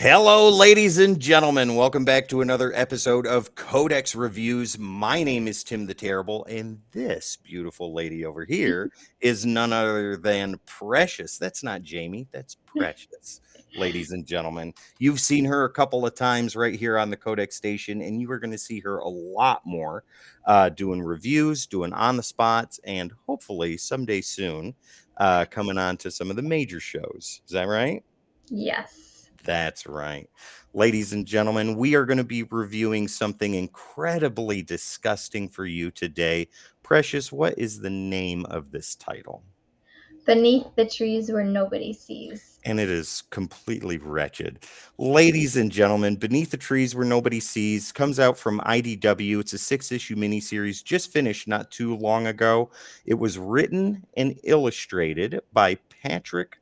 Hello, ladies and gentlemen. Welcome back to another episode of Codex Reviews. My name is Tim the Terrible, and this beautiful lady over here is none other than Precious. That's not Jamie, that's Precious, ladies and gentlemen. You've seen her a couple of times right here on the Codex station, and you are going to see her a lot more doing reviews, doing on the spots, and hopefully someday soon coming on to some of the major shows. Is that right? Yes. That's right. Ladies and gentlemen, we are going to be reviewing something incredibly disgusting for you today. Precious, what is the name of this title? Beneath the trees where nobody sees. And it is completely wretched. Ladies and gentlemen, Beneath the Trees Where Nobody Sees comes out from IDW. It's a 6-issue miniseries just finished not too long ago. It was written and illustrated by Patrick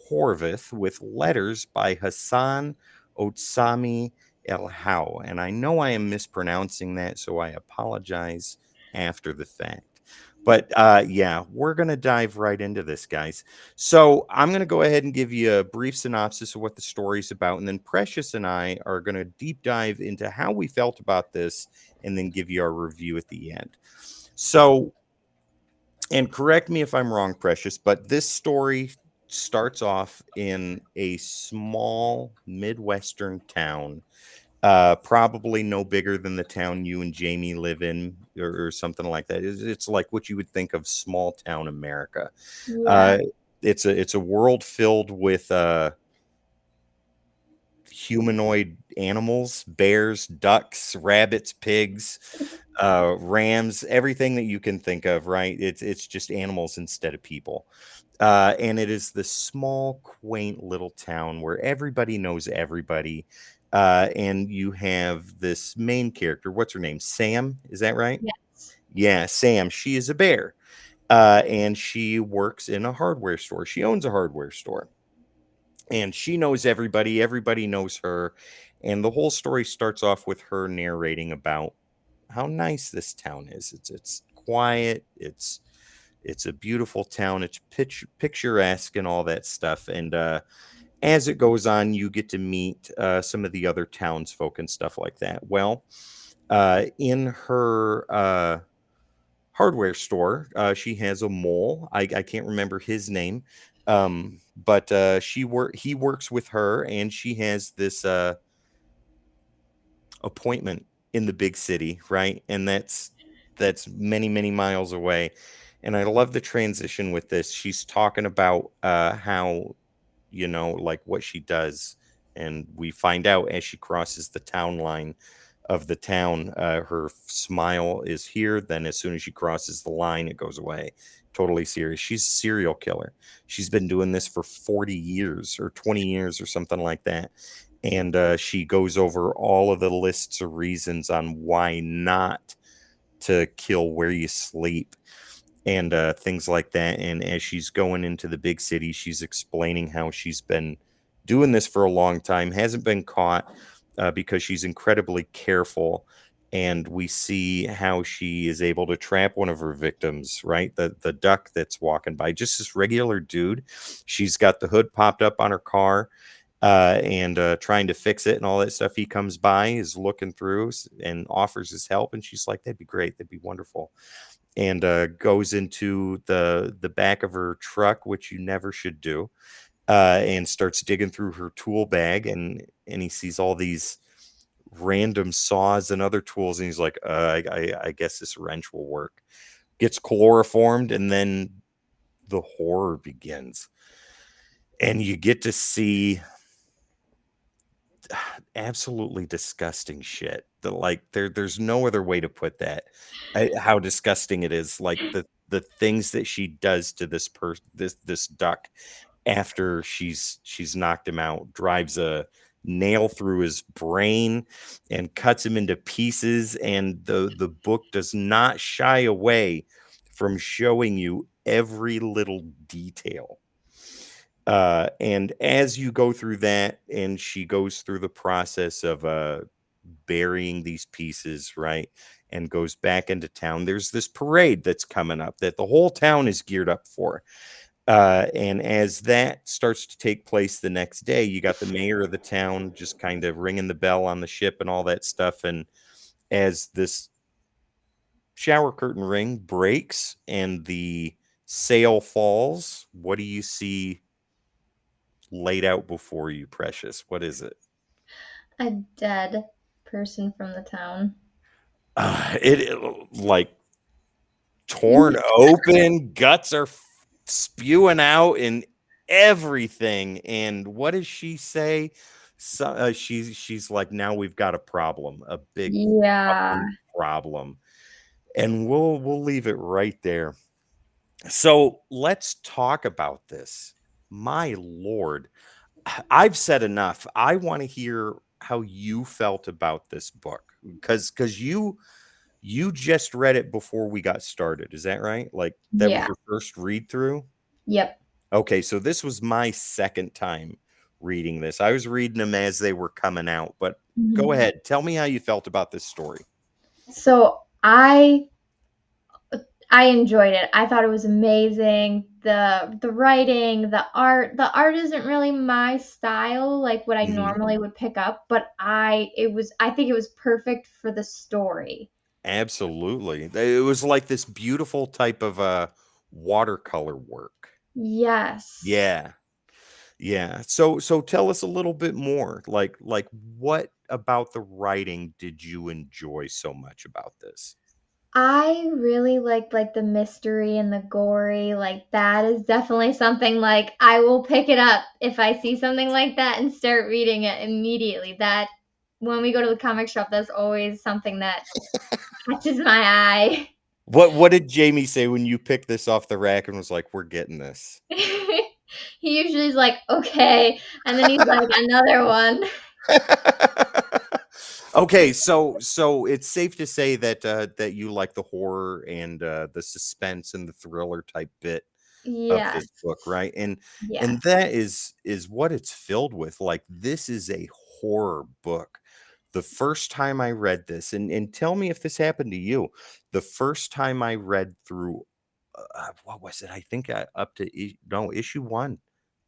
Horvath with letters by Hassan Otsami El How. And I know I am mispronouncing that, so I apologize after the fact. But yeah, we're going to dive right into this, guys. So I'm going to go ahead and give you a brief synopsis of what the story's about. And then Precious and I are going to deep dive into how we felt about this and then give you our review at the end. So, and correct me if I'm wrong, Precious, but this story starts off in a small Midwestern town, probably no bigger than the town you and Jamie live in, or something like that. It's like what you would think of small town America. Yeah. Uh, it's a world filled with humanoid animals, bears, ducks, rabbits, pigs, rams, everything that you can think of. Right? It's just animals instead of people. And it is this small, quaint little town where everybody knows everybody. And you have this main character. What's her name? Sam. Is that right? Yes. Yeah, Sam. She is a bear. And she works in a hardware store. She owns a hardware store. And she knows everybody. Everybody knows her. And the whole story starts off with her narrating about how nice this town is. It's quiet. It's a beautiful town. It's picturesque and all that stuff. And as it goes on, you get to meet some of the other townsfolk and stuff like that. Well, in her hardware store, she has a mole. I can't remember his name, but he works with her, and she has this appointment in the big city, right? And that's many many miles away. And I love the transition with this. She's talking about how, like what she does, and we find out as she crosses the town line of the town, her smile is here, then as soon as she crosses the line it goes away. Totally serious. She's a serial killer. She's been doing this for 40 years or 20 years or something like that. And she goes over all of the lists of reasons on why not to kill where you sleep and things like that. And as she's going into the big city, she's explaining how she's been doing this for a long time, hasn't been caught because she's incredibly careful. And we see how she is able to trap one of her victims, right? The duck that's walking by, just this regular dude. She's got the hood popped up on her car and trying to fix it and all that stuff. He comes by, is looking through and offers his help. And she's like, that'd be great. That'd be wonderful. And goes into the back of her truck, which you never should do, and starts digging through her tool bag, and he sees all these random saws and other tools, and he's like, I guess this wrench will work. Gets chloroformed, and then the horror begins, and you get to see absolutely disgusting shit. There's no other way to put that. How disgusting it is. Like the things that she does to this duck after she's knocked him out, drives a nail through his brain and cuts him into pieces. And the book does not shy away from showing you every little detail. And as you go through that, and she goes through the process of burying these pieces, right, and goes back into town, there's this parade that's coming up that the whole town is geared up for. And as that starts to take place the next day, you got the mayor of the town just kind of ringing the bell on the ship and all that stuff. And as this shower curtain ring breaks and the sail falls, what do you see laid out before you, Precious? What is it? A dead person from the town. Like torn open, guts are spewing out and everything. And what does she say? So, she's like, now we've got a problem, a big Yeah. fucking problem, and we'll leave it right there. So let's talk about this. My lord, I've said enough. I want to hear how you felt about this book because you just read it before we got started. Is that right? Like that was Yeah. your first read through? Yep. Okay, so this was my second time reading this. I was reading them as they were coming out, but go Mhm. ahead. Tell me how you felt about this story. So I enjoyed it. I thought it was amazing. The writing, the art isn't really my style, like what I Mhm. normally would pick up, but I think it was perfect for the story. Absolutely. It was like this beautiful type of watercolor work. Yes. Yeah. Yeah. So tell us a little bit more. Like what about the writing did you enjoy so much about this? I really like the mystery and the gory, like, that is definitely something, like, I will pick it up if I see something like that and start reading it immediately. That when we go to the comic shop, that's always something that catches my eye. What did Jamie say when you picked this off the rack and was like, "We're getting this"? He usually is like, "Okay," and then he's like, "Another one." Okay, so it's safe to say that that you like the horror and the suspense and the thriller type bit of Yes. this book, right? And Yes. that is what it's filled with. Like this is a horror book. The first time I read this, and tell me if this happened to you. The first time I read through, what was it? I think up to no issue one.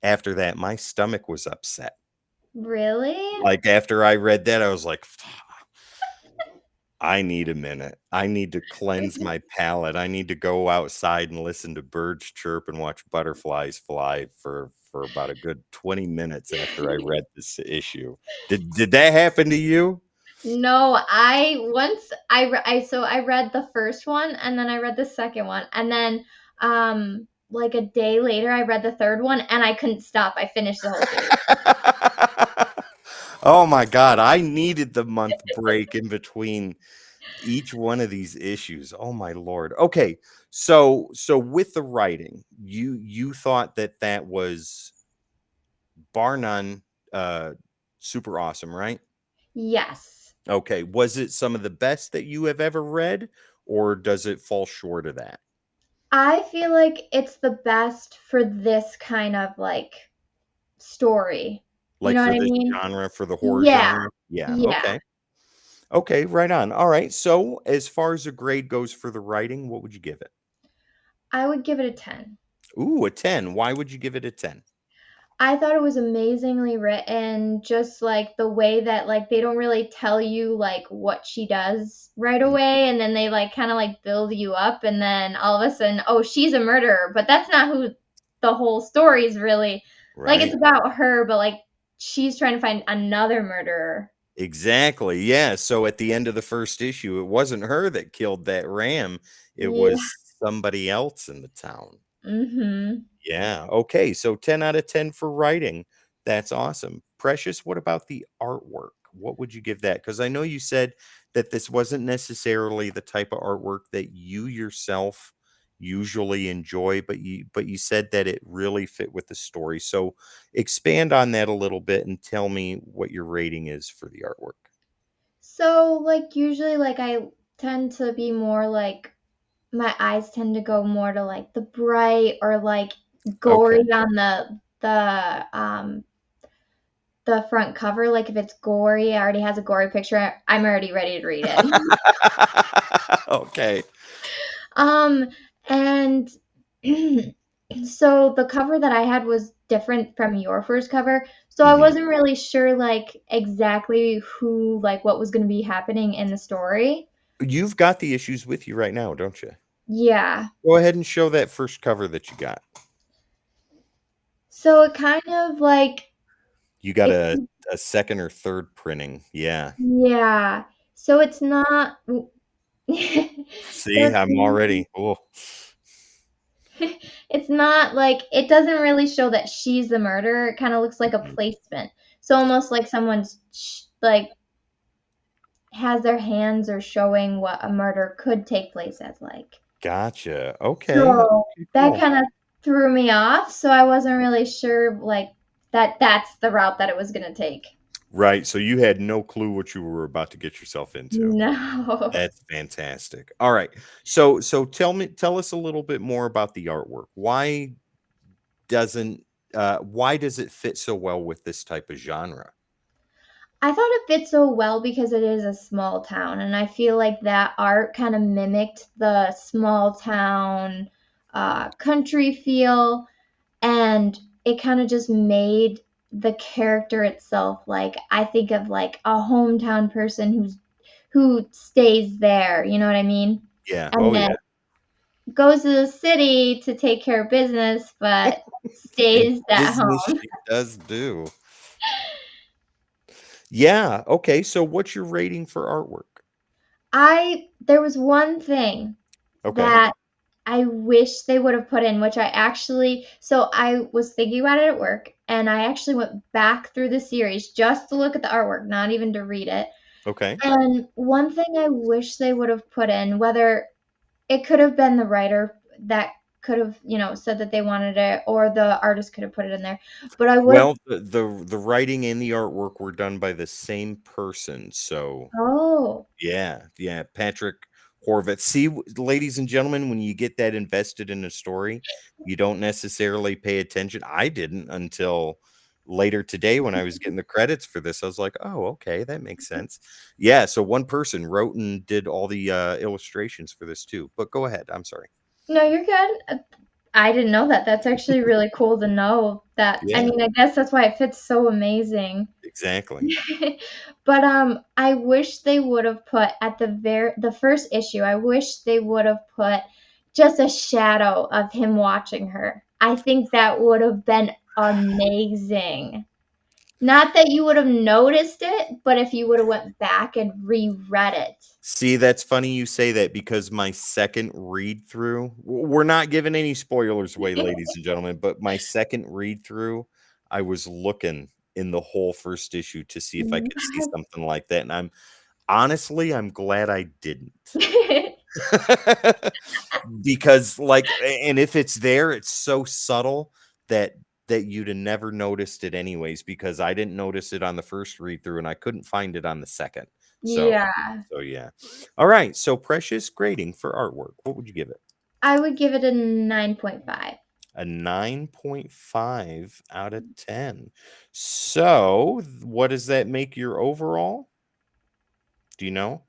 After that, my stomach was upset. Really? Like after I read that, I was like, I need a minute. I need to cleanse my palate. I need to go outside and listen to birds chirp and watch butterflies fly for about a good 20 minutes after I read this issue. Did that happen to you? No, I once I re I so I read the first one, and then I read the second one, and then, like, a day later, I read the third one, and I couldn't stop. I finished the whole series. Oh my god, I needed the month break in between each one of these issues. Oh my lord. Okay, so with the writing, you thought that that was bar none super awesome, right? Yes. Okay, was it some of the best that you have ever read, or does it fall short of that? I feel like it's the best for this kind of, like, story. You Like, know what for I this mean? genre, for the horror Yeah. genre? Yeah, Yeah. okay. Okay, right on. Alright, so as far as a grade goes for the writing, what would you give it? I would give it a 10. Ooh, a 10. Why would you give it a 10? I thought it was amazingly written, just, like, the way that, like, they don't really tell you, like, what she does right Mm, away, and then they, like, kinda, like, build you up, and then all of a sudden, "Oh, she's a murderer," but that's not who the whole story is really like, it's right. about her, but, like, she's trying to find another murderer. Exactly, yeah, so at the end of the first issue, it wasn't her that killed that ram, it Yeah. was somebody else in the town. Mhm. Yeah. Okay. So 10 out of 10 for writing. That's awesome. Precious, what about the artwork? What would you give that? Because I know you said that this wasn't necessarily the type of artwork that you yourself usually enjoy, but you said that it really fit with the story. So expand on that a little bit and tell me what your rating is for the artwork. So, like, usually, like, I tend to be more, like my eyes tend to go more to, like, the bright or, like, gory Okay. on the front cover, like, if it's gory, it already has a gory picture, I'm already ready to read it. Okay. Um, and So the cover that I had was different from your first cover. So I Mhm. wasn't really sure like exactly who like what was going to be happening in the story. You've got the issues with you right now, don't you? Yeah. Go ahead and show that first cover that you got. So it kind of like You got it a second or third printing. Yeah. yeah. So it's not so See, I'm already oh, it's not like it doesn't really show that she's the murderer. It kind of looks like a mhm. placement. So almost like someone's like has their hands or showing what a murder could take place as like. Gotcha. Okay. So Okay, that cool. kind of threw me off. So I wasn't really sure like that that's the route that it was gonna take. Right, so you had no clue what you were about to get yourself into. No. That's fantastic. Alright. So tell us a little bit more about the artwork. Doesn't why does it fit so well with this type of genre? I thought it fit so well because it is a small town, and I feel like that art kind of mimicked the small town country feel, and it kind of just made the character itself like I think of like a hometown person who stays there, you know what I mean? Yeah. And Oh, then yeah. goes to the city to take care of business, but And stays at business home. she does do. Yeah, okay, so what's your rating for artwork? I there was one thing Okay, that I wish they would have put in, which I actually so I was thinking about it at work, and I actually went back through the series just to look at the artwork, not even to read it. okay. And one thing I wish they would have put in, whether it could have been the writer that could have, said that they wanted it, or the artist could have put it in there, but I would have. Well, the writing and the artwork were done by the same person, so Oh. yeah, yeah, Patrick Horvitz. See, ladies and gentlemen, when you get that invested in a story, you don't necessarily pay attention. I didn't until later today when I was getting the credits for this. I was like, "Oh, okay, that makes sense." Yeah, so one person wrote and did all the illustrations for this too. But go ahead. I'm sorry. No, you're good. I didn't know that. That's actually really cool to know that. I Yeah, mean, I guess that's why it fits so amazing. exactly. But I wish they would have put at the first issue. I wish they would have put just a shadow of him watching her. I think that would have been amazing. Not that you would have noticed it, but if you would have went back and reread it. See, that's funny you say that because my second read through, we're not giving any spoilers away, ladies and gentlemen, but my second read through, I was looking in the whole first issue to see if I could see something like that. And I'm glad I didn't. Because and if it's there, it's so subtle that you'd have never noticed it anyways, because I didn't notice it on the first read through and I couldn't find it on the second. So Yeah. yeah. All right. So Precious, grading for artwork. What would you give it? I would give it a 9.5. A 9.5 out of 10. So what does that make your overall? Do you know?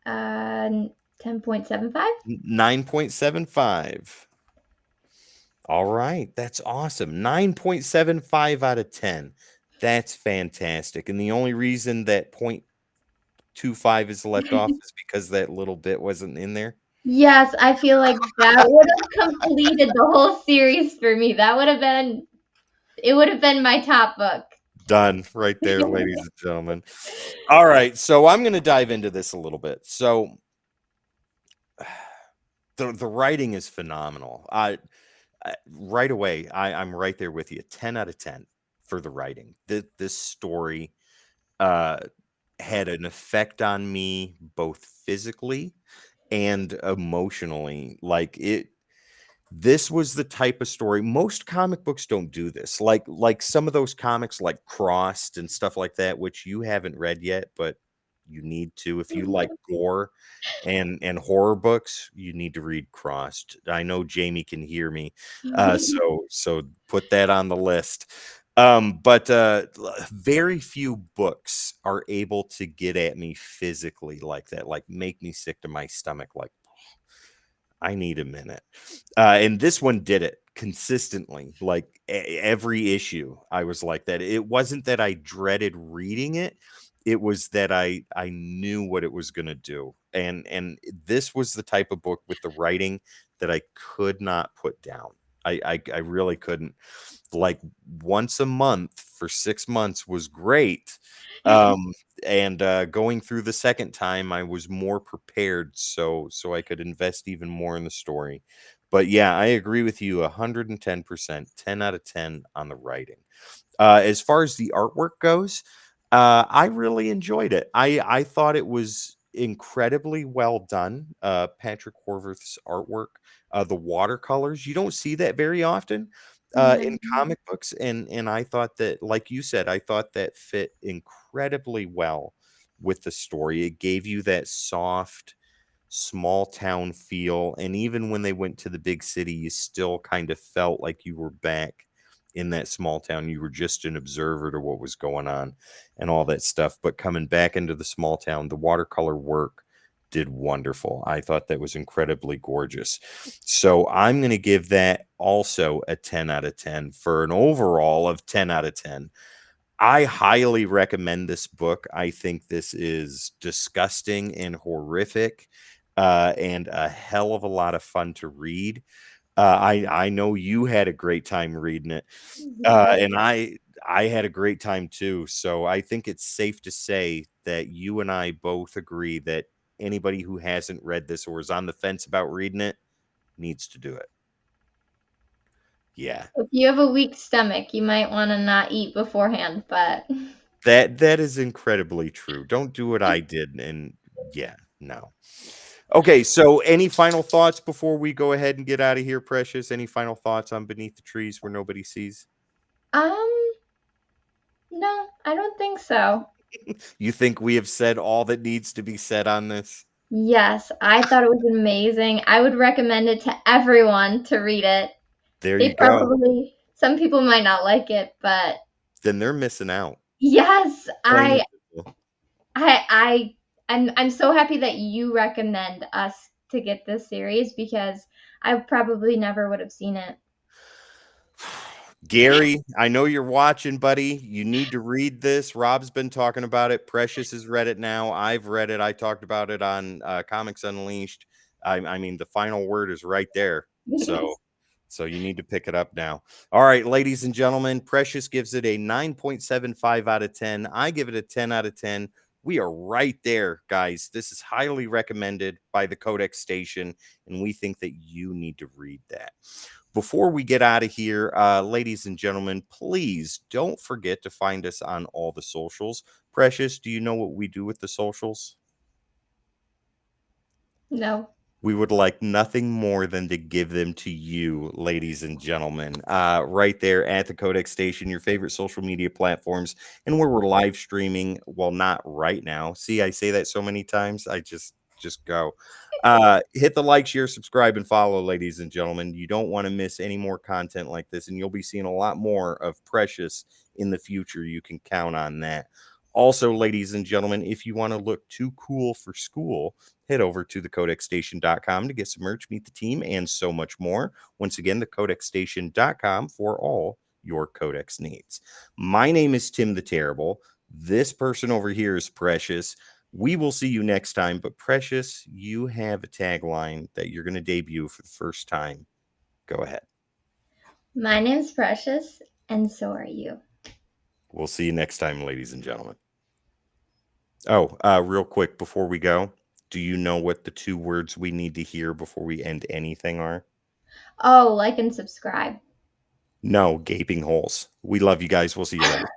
10.75? 9.75. All right, that's awesome. 9.75 out of 10. That's fantastic. And the only reason that 0.25 is left off is because that little bit wasn't in there. Yes, I feel like that would have completed the whole series for me. That would have been it would have been my top book. Done right there, ladies and gentlemen. All right, so I'm going to dive into this a little bit. So the writing is phenomenal. Right away, I'm right there with you. 10 out of 10 for the writing. This story uh had an effect on me both physically and emotionally. Like this was the type of story most comic books don't do this. Like some of those comics like Crossed and stuff like that, which you haven't read yet, but you need to. If you like gore and horror books, you need to read Crossed. I know Jamie can hear me. So put that on the list. But very few books are able to get at me physically like that, like make me sick to my stomach. Like I need a minute. And this one did it consistently. Like every issue, I was like that. It wasn't that I dreaded reading it. It was that I knew what it was going to do. And this was the type of book with the writing that I could not put down. I really couldn't. Like once a month for 6 months was great. Um, and going through the second time, I was more prepared, so I could invest even more in the story. But yeah, I agree with you 110%, 10 out of 10 on the writing. As far as the artwork goes, I really enjoyed it. I thought it was incredibly well done. Patrick Horvath's artwork, the watercolors, you don't see that very often in Mhm. comic books, and I thought that, like you said, I thought that fit incredibly well with the story. It gave you that soft small town feel, and even when they went to the big city, you still kind of felt like you were back in that small town. You were just an observer to what was going on and all that stuff. But coming back into the small town, the watercolor work did wonderful. I thought that was incredibly gorgeous. So I'm going to give that also a 10 out of 10 for an overall of 10 out of 10. I highly recommend this book. I think this is disgusting and horrific, and a hell of a lot of fun to read. I know you had a great time reading it, Yes. and I had a great time too. So I think it's safe to say that you and I both agree that anybody who hasn't read this or is on the fence about reading it needs to do it. Yeah. If you have a weak stomach, you might wanna not eat beforehand, but That is incredibly true. Don't do what I did, and yeah, no. Okay, so any final thoughts before we go ahead and get out of here, Precious? Any final thoughts on Beneath the Trees Where Nobody Sees? Um, no, I don't think so. You think we have said all that needs to be said on this? Yes, I thought it was amazing. I would recommend it to everyone to read it. There They you go. probably some people might not like it, but Then they're missing out. yes, Plain and I simple. I I I'm so happy that you recommend us to get this series because I probably never would have seen it. Gary, I know you're watching, buddy. You need to read this. Rob's been talking about it. Precious has read it now. I've read it. I talked about it on Comics Unleashed. I mean, the final word is right there. So, Yes. so you need to pick it up now. All right, ladies and gentlemen, Precious gives it a 9.75 out of 10. I give it a 10 out of 10. We are right there, guys. This is highly recommended by the Codex Station, and we think that you need to read that. Before we get out of here, ladies and gentlemen, please don't forget to find us on all the socials. Precious, do you know what we do with the socials? No. We would like nothing more than to give them to you, ladies and gentlemen, right there at the Codex Station, your favorite social media platforms, and where we're live streaming. Well, not right now. See, I say that so many times, I just go. Hit the like, share, subscribe, and follow, ladies and gentlemen. You don't want to miss any more content like this, and you'll be seeing a lot more of Precious in the future. You can count on that. Also, ladies and gentlemen, if you want to look too cool for school, head over to thecodexstation.com to get some merch, meet the team, and so much more. Once again, thecodexstation.com for all your Codex needs. My name is Tim the Terrible. This person over here is Precious. We will see you next time. But Precious, you have a tagline that you're going to debut for the first time. Go ahead. My name's Precious, and so are you. We'll see you next time, ladies and gentlemen. Oh, real quick before we go, do you know what the two words we need to hear before we end anything are? Oh, like and subscribe. No, gaping holes. We love you guys. We'll see you later.